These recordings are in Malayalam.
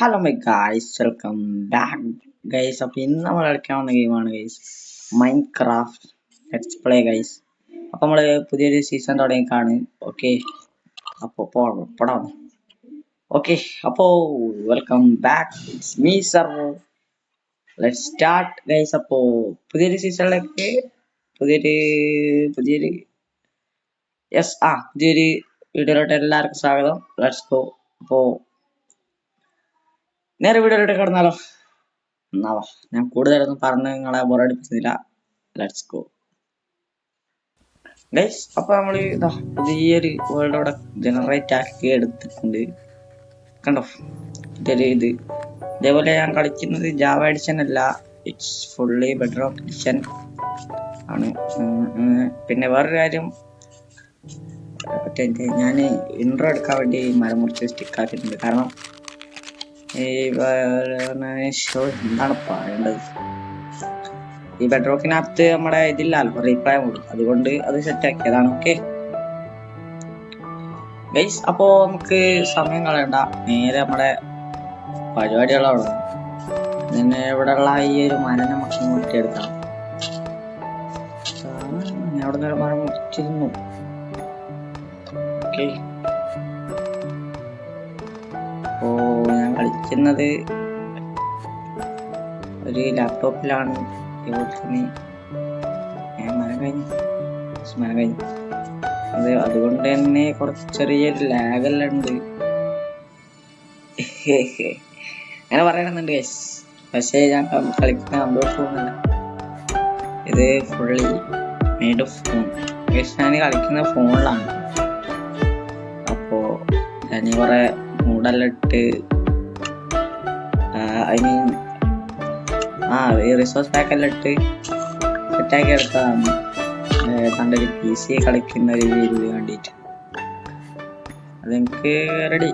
Hello my guys, welcome back guys. അപ്പോൾ ഇന്ന് നമ്മൾ കളിക്കാവുന്ന ഗെയിമാണ് guys Minecraft let's play guys. അപ്പോൾ നമ്മൾ പുതിയൊരു സീസൺ തുടങ്ങിക്കാണ്. ഓക്കെ, അപ്പോൾ പോടാം. ഓക്കെ, അപ്പോൾ welcome back, it's me sir. Let's start guys. അപ്പോൾ പുതിയൊരു സീസണിലേക്ക് പുതിയൊരു വീഡിയോയിലോട്ട് എല്ലാവർക്കും സ്വാഗതം. Let's go. അപ്പോൾ നേരെ വീഡിയോയിലോട്ട് കിടന്നാലോ? എന്നാവാ, ഞാൻ കൂടുതലൊന്നും പറഞ്ഞ് നിങ്ങളെ ബോറടിപ്പിക്കുന്നില്ല. Let's go guys. അപ്പോൾ നമ്മൾ പുതിയൊരു വേൾഡ് അവിടെ ജനറേറ്റ് ആക്കി എടുത്തിട്ടുണ്ട്. കണ്ടോ, ഇതേപോലെ ഞാൻ കളിക്കുന്നത് ജാവ എഡിഷൻ അല്ല, ഇറ്റ്സ് ഫുള്ളി ബെഡ്റോക്ക് എഡിഷൻ ആണ്. പിന്നെ വേറൊരു കാര്യം, ഞാൻ ഇൻട്രോ എടുക്കാൻ വേണ്ടി മരം മുറിച്ച് സ്റ്റിക്ക് ആക്കിയിട്ടുണ്ട്. കാരണം എന്താണ് പറയേണ്ടത്, ഈ ബെഡ്റോക്കിനകത്ത് നമ്മുടെ ഇതില്ലല്ലോ റീപ്ലൈ മോഡ്, അതുകൊണ്ട് അത് സെറ്റ് ആക്കിയതാണ്. ഓക്കെ ഗൈസ്, അപ്പോ നമുക്ക് സമയം കളയണ്ട, നേരെ നമ്മുടെ പരിപാടികളാണ്. പിന്നെ ഇവിടെയുള്ള ഈ ഒരു മരം നമുക്ക് മുറിച്ചെടുക്കാം. ഞാൻ അവിടെ നിന്ന് മരം മുറിച്ചിരുന്നു. ഓക്കെ, അപ്പോ ഞാൻ കളിക്കുന്നത് ഒരു ലാപ്ടോപ്പിലാണ്. മരം കഴിഞ്ഞു അതുകൊണ്ട് തന്നെ കുറച്ച് ചെറിയൊരു ലാഗെല്ലാം ഉണ്ട്. അങ്ങനെ പറയണമെന്നുണ്ട് ഗൈസ്, പക്ഷേ ഞാൻ കളിക്കുന്ന കമ്പ്യൂട്ടറൊന്നുമല്ല, ഇത് ഫുള്ളി മെയ്ഡ് ഓഫ് ഫോൺ. ഞാൻ കളിക്കുന്ന ഫോണിലാണ്. അപ്പോ ഞാൻ കുറെ മൂടെല്ലാം ഇട്ട് റിസോഴ്സ് പാക്കെല്ലാം ഇട്ട് സെറ്റാക്കി എടുത്തതാണ്. കണ്ടൊരു PC കളിക്കുന്ന ഒരു വീഡിയോ വേണ്ടിയിട്ട് അതെനിക്ക് റെഡി.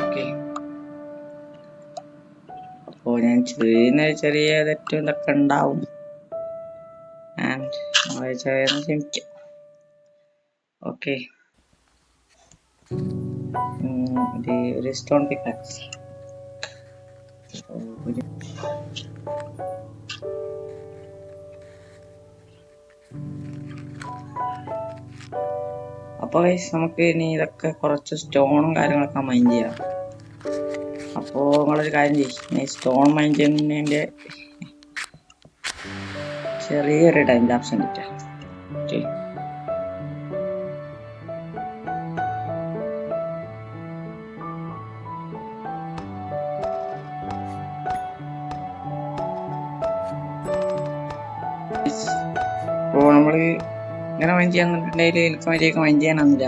ഓക്കെ, അപ്പോ ഞാൻ ചെറിയ തെറ്റും ഇതൊക്കെ ഉണ്ടാവും. ക്ഷമിക്കാം. ഓക്കെ, ഒരു സ്റ്റോൺ പിക്കാക്സ്. അപ്പൊ നമുക്ക് ഇനി ഇതൊക്കെ കുറച്ച് സ്റ്റോണും കാര്യങ്ങളൊക്കെ മൈൻഡ് ചെയ്യാം. അപ്പോ നിങ്ങളൊരു കാര്യം ചെയ്യും, സ്റ്റോൺ മൈൻഡ് ചെയ്യുന്നതിന്റെ ചെറിയൊരു ടൈം ലാപ്സ് കിട്ടാം. ഓക്കെ, അപ്പോൾ നമ്മൾ ഇങ്ങനെ മൈൻഡ് ചെയ്യാന്നുണ്ടെങ്കിൽ എനിക്ക് മര്യാദക്ക് മൈൻഡ് ചെയ്യാനൊന്നുമില്ല.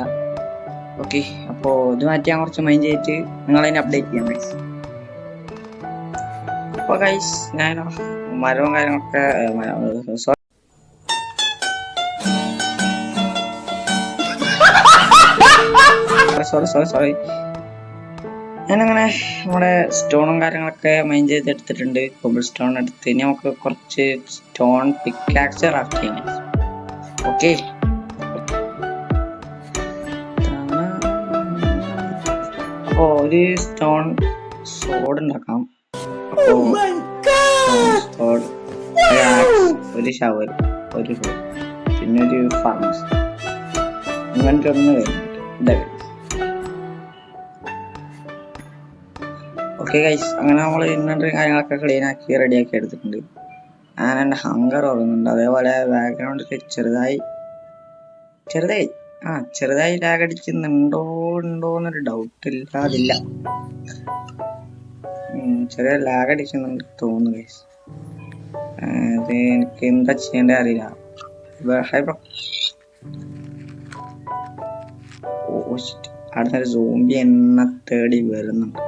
ഓക്കെ, അപ്പോൾ ഇത് മാറ്റി ഞാൻ കുറച്ച് മൈൻഡ് ചെയ്തിട്ട് നിങ്ങളതിനെ അപ്ഡേറ്റ് ചെയ്യാം ഗൈസ്. അപ്പോൾ ഗൈസ്, ഞാൻ മരവും കാര്യങ്ങളൊക്കെ സോറി ഞാനങ്ങനെ നമ്മുടെ സ്റ്റോണും കാര്യങ്ങളൊക്കെ മൈൻഡ് ചെയ്ത് എടുത്തിട്ടുണ്ട്. കോബിൾ സ്റ്റോൺ എടുത്ത് ഇനി നമുക്ക് കുറച്ച് സ്റ്റോൺ പിക്കാക്സ് ക്രാഫ്റ്റ് ചെയ്യാം. ഓക്കെ, അപ്പോൾ ഒരു സ്റ്റോൺ സോഡ് ഉണ്ടാക്കാം. ഒരു ഷവർ, ഒരു പിന്നെ ഒരു ഫാർമസ്, ഇങ്ങനത്തെ ഒന്ന് കഴിഞ്ഞിട്ട്. ഓക്കെ ഗൈസ്, അങ്ങനെ നമ്മൾ ഇന്നത്തെ കാര്യങ്ങളൊക്കെ ക്ലീൻ ആക്കി റെഡിയാക്കി എടുത്തിട്ടുണ്ട്. ഞാൻ എൻ്റെ ഹങ്കർ ഓർക്കുന്നുണ്ട്. അതേപോലെ ബാക്ക്ഗ്രൗണ്ടിൽ ചെറുതായി ലാഗ് അടിക്കുന്നുണ്ടോന്നൊരു ഡൗട്ട് ഇല്ലാതില്ല. ചെറിയ ലാഗ് അടിക്കുന്നുണ്ട് തോന്നുന്നു ഗൈസ്. അത് എനിക്ക് എന്താ ചെയ്യേണ്ടത് അറിയില്ല. അടുത്തൊരു സോംബി എന്നെ തേടി വരുന്നുണ്ട്.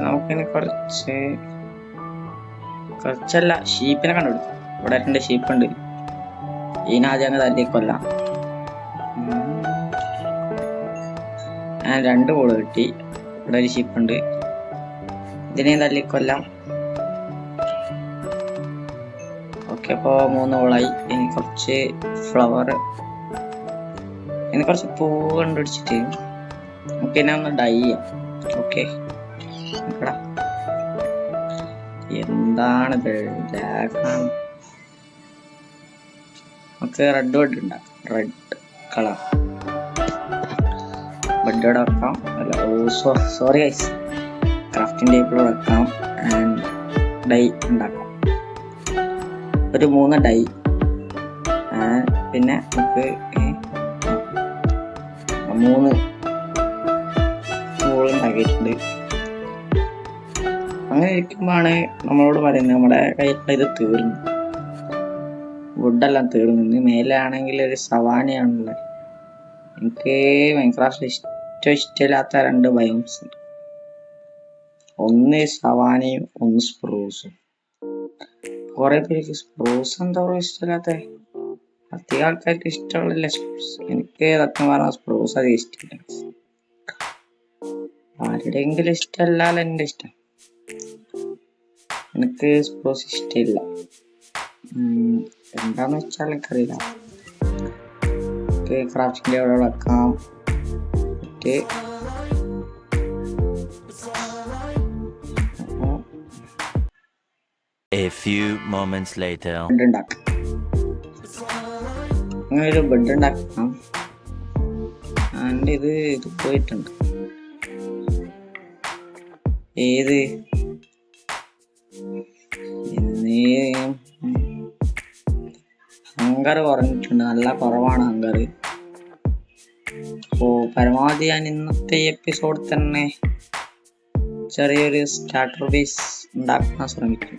നമുക്കിനി കുറച്ചല്ല ഷീപ്പിനെ കണ്ടുപിടിക്കും. ഇവിടെ 2 ഷീപ്പുണ്ട്. ഇതിനാദ്യം അങ്ങ് തല്ലി കൊല്ലാം. ഞാൻ 2 ബോൾ കിട്ടി. ഇവിടെ ഒരു ഷീപ്പുണ്ട്, ഇതിനെയും തല്ലിക്കൊല്ലാം. ഓക്കെ, അപ്പോൾ 3 ഹോളായി. ഇനി കുറച്ച് ഫ്ലവർ, ഇനി കുറച്ച് പൂവ് കണ്ടുപിടിച്ചിട്ട് നമുക്ക് ഇനി ഒന്ന് ഡൈ ചെയ്യാം. ഓക്കെ, എന്താണിത് ലാഗാണ്. നമുക്ക് റെഡ് ബെഡ് ഉണ്ടാക്കാം. റെഡ് കളർ ബെഡ് വെക്കാം. അല്ല, സോറി ഗൈസ്, ക്രാഫ്റ്റിംഗ് ടേബിൾ വെക്കാം. ആൻഡ് ഡൈ ഉണ്ടാക്കാം. ഒരു 3 ഡൈ. പിന്നെ നമുക്ക് 3 പൂൾ ഉണ്ടാക്കിയിട്ടുണ്ട്. അങ്ങനെ ഇരിക്കുമ്പോഴാണ് നമ്മളോട് പറയുന്നത് നമ്മുടെ കയ്യിൽ ഇത് തീർന്നു, വുഡെല്ലാം തീർന്നു. മേലെ ആണെങ്കിൽ ഒരു സവാനയാണുള്ളത്. എനിക്ക് മൈൻക്രാഫ്റ്റ് ഇഷ്ടമില്ലാത്ത 2 ബയോംസ് ഉണ്ട്. ഒന്ന് സവാനയും ഒന്ന് സ്പ്രൂസും. കുറെ പേർക്ക് സ്പ്രൂസ് എന്താ പറയുക ഇഷ്ടമില്ലാത്ത, അധികം ആൾക്കാർക്ക് ഇഷ്ടമുള്ള സ്പ്രൂസ്. എനിക്ക് സത്യം പറഞ്ഞാൽ സ്പ്രൂസ് അധികം ഇഷ്ടമില്ല. ആരുടെയെങ്കിലും ഇഷ്ടമല്ലാതെ എൻ്റെ ഇഷ്ടം. എനിക്ക് സ്പ്രൂസ് ഇഷ്ടമില്ല. എന്താന്ന് വെച്ചാൽ എനിക്കറിയില്ല. ക്രാഫ്റ്റിംഗ് അവിടെ വെക്കാം. A few moments later. അങ്ങനെ ഒരു ബെഡ് ഉണ്ടാക്കാം. ഇത് പോയിട്ടുണ്ട്. ഏത് ഹങ്കർ കുറഞ്ഞിട്ടുണ്ട്, നല്ല കുറവാണ് ഹങ്കർ. അപ്പോ പരമാവധി ഞാൻ ഇന്നത്തെ എപ്പിസോഡ് തന്നെ ചെറിയൊരു സ്റ്റാർട്ടർ ബേസ് ഉണ്ടാക്കാൻ ശ്രമിക്കും.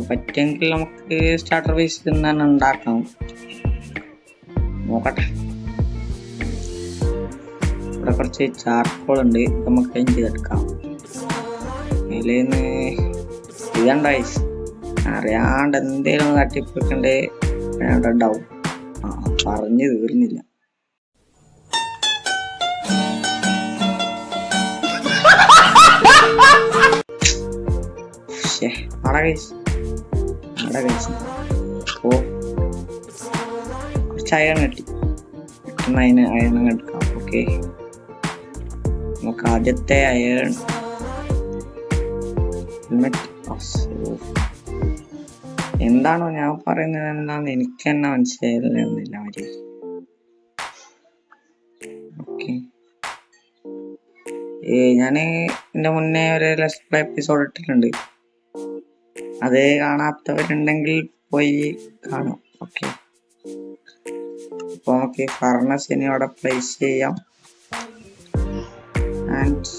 പറ്റുമെങ്കിൽ നമുക്ക് സ്റ്റാർട്ടർ ബേസ് തന്നെ ഉണ്ടാക്കാം. നോക്കട്ടെ. ഇവിടെ കുറച്ച് ചാർക്കോൾ ഉണ്ട്, നമുക്ക് ക്ലീൻ ചെയ്തെടുക്കാം. ഇതിലേന്ന് ഇതുണ്ടായി അറിയാണ്ട് എന്തേലും തട്ടിപ്പിക്കണ്ടേ ഉണ്ടാവും. പറഞ്ഞു തീർന്നില്ല. ഓ, കുറച്ച് അയൺ കിട്ടി. പെട്ടെന്ന് അയൺ എടുക്കാം. ഓക്കെ, നമുക്ക് ആദ്യത്തെ അയൺ എന്താണോ ഞാൻ പറയുന്നത് എന്താന്ന് എനിക്ക് തന്നെ മനസ്സിലായില്ല. മതി. ഓക്കെ, ഞാന് ഇതിന്റെ മുന്നേ ഒരു ലെറ്റ്സ് പ്ലേ എപ്പിസോഡ് ഇട്ടിട്ടുണ്ട്. അത് കാണാത്തവരുണ്ടെങ്കിൽ പോയി കാണാം. ഓക്കെ, അപ്പൊ നമുക്ക് ഫർണസ് ഇനി അവിടെ പ്ലേസ് ചെയ്യാം. ആൻഡ്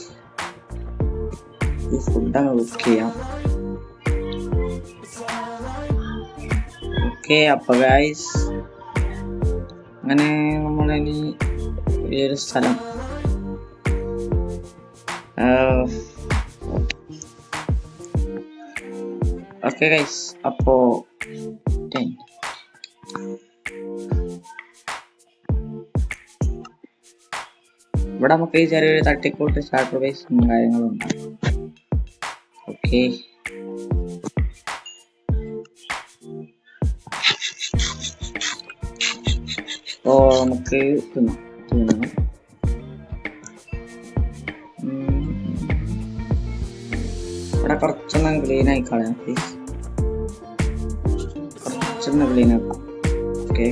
ഈ ഫുഡ് അങ്ങ് കുക്ക് ചെയ്യാം. ഓക്കെ, അപ്പൊ ഗൈസ് അങ്ങനെ നമ്മളിനി ഈ ഒരു സ്ഥലം ഓക്കെ ഗൈസ്, അപ്പോ ഇവിടെ നമുക്ക് ചെറിയൊരു തട്ടിക്കൂട്ട് സ്റ്റാർട്ടർ ബേസും കാര്യങ്ങളും ഉണ്ട്. ഓക്കെ, അപ്പോ നമുക്ക് തിന്നാം. ഇവിടെ കുറച്ചൊന്ന് ക്ലീൻ ആയി കളയാം പ്ലീസ്. കുറച്ചൊന്ന് ക്ലീൻ ആക്കാം. ഓക്കെ,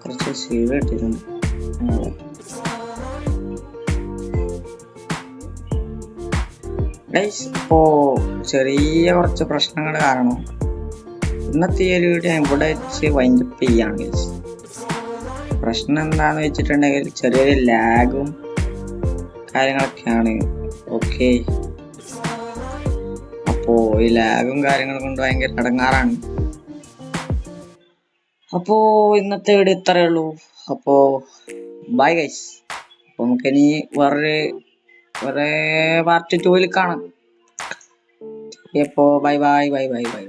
കുറച്ച് സീവ് ഇട്ടിട്ടുണ്ട്. ഇപ്പോ ചെറിയ കുറച്ച് പ്രശ്നങ്ങൾ കാരണം ഇന്നത്തെ ഈ ഒരു വീഡിയോ ഇവിടെ വെച്ച് വൈൻഡപ്പ് ചെയ്യാണ് ഗൈസ്. പ്രശ്നം എന്താന്ന് വെച്ചിട്ടുണ്ടെങ്കിൽ ചെറിയൊരു ലാഗും കാര്യങ്ങളൊക്കെയാണ്. ഓക്കെ, അപ്പോ ഈ ലാഗും കാര്യങ്ങളും കൊണ്ട് ഭയങ്കര ഇടങ്ങാറാണ്. അപ്പോ ഇന്നത്തെ വീഡിയോ ഇത്രയേ ഉള്ളൂ. അപ്പോ ബൈ ഗൈസ്. അപ്പൊ നമുക്കിനി വേറെ പാർട്ട് 2 കാണാം. അപ്പോ bye bye bye bye bye.